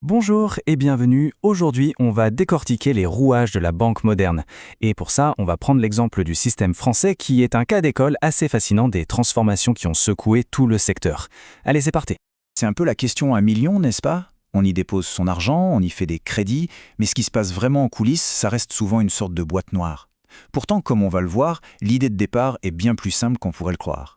Bonjour et bienvenue. Aujourd'hui, on va décortiquer les rouages de la banque moderne. Et pour ça, on va prendre l'exemple du système français qui est un cas d'école assez fascinant des transformations qui ont secoué tout le secteur. Allez, c'est parti. C'est un peu la question à million, n'est-ce pas? On y dépose son argent, on y fait des crédits, mais ce qui se passe vraiment en coulisses, ça reste souvent une sorte de boîte noire. Pourtant, comme on va le voir, l'idée de départ est bien plus simple qu'on pourrait le croire.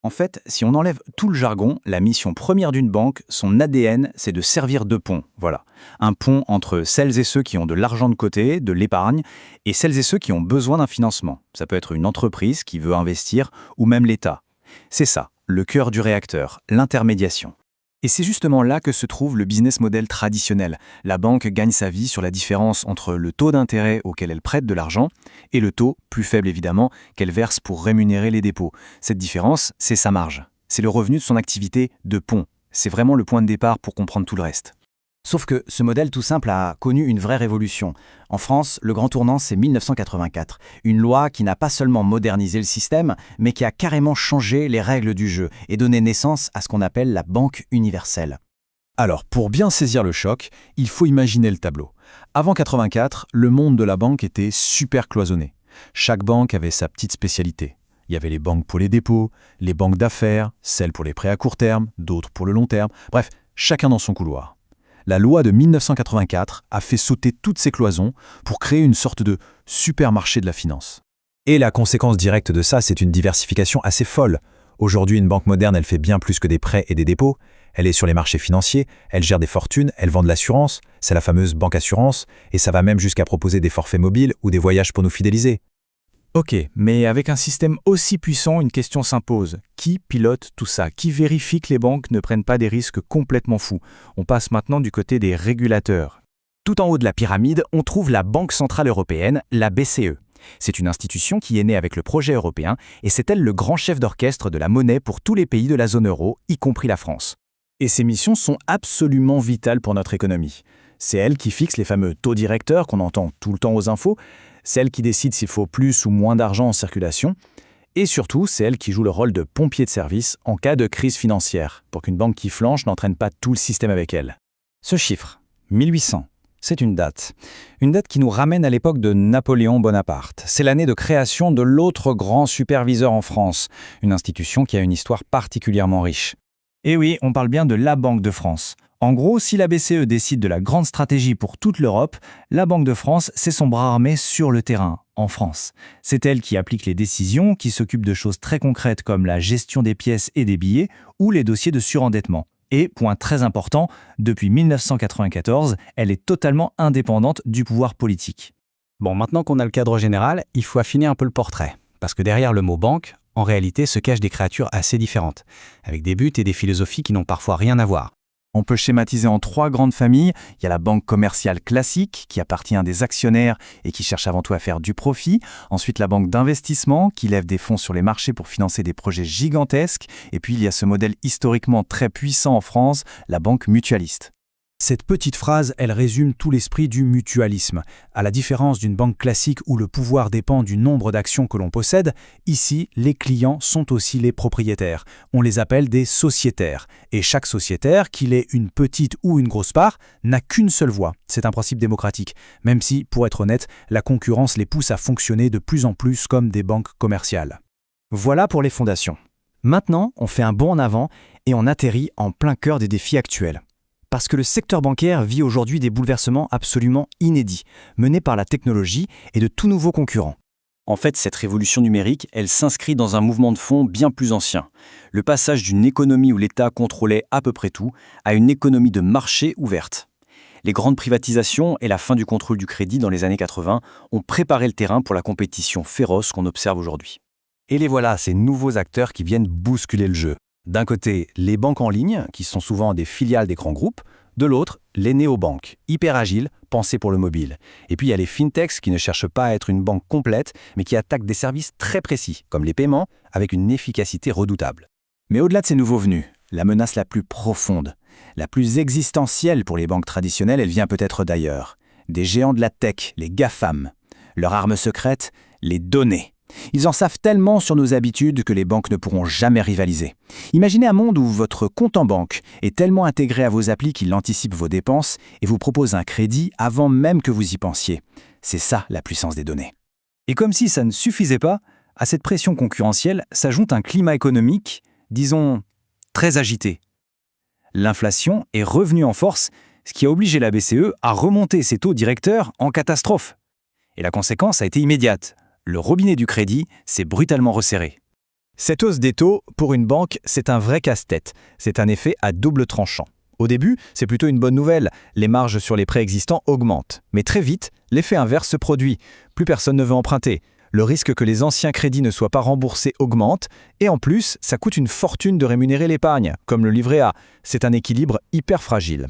En fait, si on enlève tout le jargon, la mission première d'une banque, son ADN, c'est de servir de pont. Voilà. Un pont entre celles et ceux qui ont de l'argent de côté, de l'épargne, et celles et ceux qui ont besoin d'un financement. Ça peut être une entreprise qui veut investir, ou même l'État. C'est ça, le cœur du réacteur, l'intermédiation. Et c'est justement là que se trouve le business model traditionnel. La banque gagne sa vie sur la différence entre le taux d'intérêt auquel elle prête de l'argent et le taux, plus faible évidemment, qu'elle verse pour rémunérer les dépôts. Cette différence, c'est sa marge. C'est le revenu de son activité de pont. C'est vraiment le point de départ pour comprendre tout le reste. Sauf que ce modèle tout simple a connu une vraie révolution. En France, le grand tournant, c'est 1984. Une loi qui n'a pas seulement modernisé le système, mais qui a carrément changé les règles du jeu et donné naissance à ce qu'on appelle la banque universelle. Alors, pour bien saisir le choc, il faut imaginer le tableau. Avant 84, le monde de la banque était super cloisonné. Chaque banque avait sa petite spécialité. Il y avait les banques pour les dépôts, les banques d'affaires, celles pour les prêts à court terme, d'autres pour le long terme. Bref, chacun dans son couloir. La loi de 1984 a fait sauter toutes ces cloisons pour créer une sorte de supermarché de la finance. Et la conséquence directe de ça, c'est une diversification assez folle. Aujourd'hui, une banque moderne, elle fait bien plus que des prêts et des dépôts. Elle est sur les marchés financiers, elle gère des fortunes, elle vend de l'assurance, c'est la fameuse banque assurance, et ça va même jusqu'à proposer des forfaits mobiles ou des voyages pour nous fidéliser. Ok, mais avec un système aussi puissant, une question s'impose. Qui pilote tout ça? Qui vérifie que les banques ne prennent pas des risques complètement fous? On passe maintenant du côté des régulateurs. Tout en haut de la pyramide, on trouve la Banque Centrale Européenne, la BCE. C'est une institution qui est née avec le projet européen et c'est elle le grand chef d'orchestre de la monnaie pour tous les pays de la zone euro, y compris la France. Et ces missions sont absolument vitales pour notre économie. C'est elle qui fixe les fameux taux directeurs qu'on entend tout le temps aux infos, c'est elle qui décide s'il faut plus ou moins d'argent en circulation, et surtout, c'est elle qui joue le rôle de pompier de service en cas de crise financière, pour qu'une banque qui flanche n'entraîne pas tout le système avec elle. Ce chiffre, 1800, c'est une date. Une date qui nous ramène à l'époque de Napoléon Bonaparte. C'est l'année de création de l'autre grand superviseur en France, une institution qui a une histoire particulièrement riche. Et oui, on parle bien de la Banque de France. En gros, si la BCE décide de la grande stratégie pour toute l'Europe, la Banque de France, c'est son bras armé sur le terrain, en France. C'est elle qui applique les décisions, qui s'occupe de choses très concrètes comme la gestion des pièces et des billets ou les dossiers de surendettement. Et, point très important, depuis 1994, elle est totalement indépendante du pouvoir politique. Bon, maintenant qu'on a le cadre général, il faut affiner un peu le portrait. Parce que derrière le mot banque, en réalité, se cachent des créatures assez différentes, avec des buts et des philosophies qui n'ont parfois rien à voir. On peut schématiser en 3 grandes familles. Il y a la banque commerciale classique, qui appartient à des actionnaires et qui cherche avant tout à faire du profit. Ensuite, la banque d'investissement, qui lève des fonds sur les marchés pour financer des projets gigantesques. Et puis, il y a ce modèle historiquement très puissant en France, la banque mutualiste. Cette petite phrase, elle résume tout l'esprit du mutualisme. À la différence d'une banque classique où le pouvoir dépend du nombre d'actions que l'on possède, ici, les clients sont aussi les propriétaires. On les appelle des sociétaires. Et chaque sociétaire, qu'il ait une petite ou une grosse part, n'a qu'une seule voix. C'est un principe démocratique. Même si, pour être honnête, la concurrence les pousse à fonctionner de plus en plus comme des banques commerciales. Voilà pour les fondations. Maintenant, on fait un bond en avant et on atterrit en plein cœur des défis actuels. Parce que le secteur bancaire vit aujourd'hui des bouleversements absolument inédits, menés par la technologie et de tout nouveaux concurrents. En fait, cette révolution numérique, elle s'inscrit dans un mouvement de fond bien plus ancien. Le passage d'une économie où l'État contrôlait à peu près tout à une économie de marché ouverte. Les grandes privatisations et la fin du contrôle du crédit dans les années 80 ont préparé le terrain pour la compétition féroce qu'on observe aujourd'hui. Et les voilà, ces nouveaux acteurs qui viennent bousculer le jeu. D'un côté, les banques en ligne, qui sont souvent des filiales des grands groupes. De l'autre, les néobanques, hyper agiles, pensées pour le mobile. Et puis il y a les fintechs qui ne cherchent pas à être une banque complète, mais qui attaquent des services très précis, comme les paiements, avec une efficacité redoutable. Mais au-delà de ces nouveaux venus, la menace la plus profonde, la plus existentielle pour les banques traditionnelles, elle vient peut-être d'ailleurs. Des géants de la tech, les GAFAM. Leur arme secrète, les données. Ils en savent tellement sur nos habitudes que les banques ne pourront jamais rivaliser. Imaginez un monde où votre compte en banque est tellement intégré à vos applis qu'il anticipe vos dépenses et vous propose un crédit avant même que vous y pensiez. C'est ça la puissance des données. Et comme si ça ne suffisait pas, à cette pression concurrentielle s'ajoute un climat économique, disons, très agité. L'inflation est revenue en force, ce qui a obligé la BCE à remonter ses taux directeurs en catastrophe. Et la conséquence a été immédiate. Le robinet du crédit s'est brutalement resserré. Cette hausse des taux, pour une banque, c'est un vrai casse-tête. C'est un effet à double tranchant. Au début, c'est plutôt une bonne nouvelle. Les marges sur les prêts existants augmentent. Mais très vite, l'effet inverse se produit. Plus personne ne veut emprunter. Le risque que les anciens crédits ne soient pas remboursés augmente. Et en plus, ça coûte une fortune de rémunérer l'épargne, comme le livret A. C'est un équilibre hyper fragile.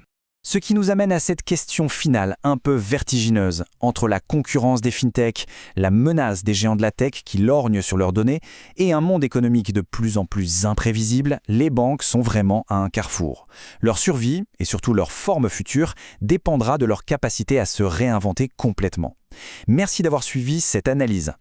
Ce qui nous amène à cette question finale un peu vertigineuse. Entre la concurrence des fintechs, la menace des géants de la tech qui lorgnent sur leurs données et un monde économique de plus en plus imprévisible, les banques sont vraiment à un carrefour. Leur survie, et surtout leur forme future, dépendra de leur capacité à se réinventer complètement. Merci d'avoir suivi cette analyse.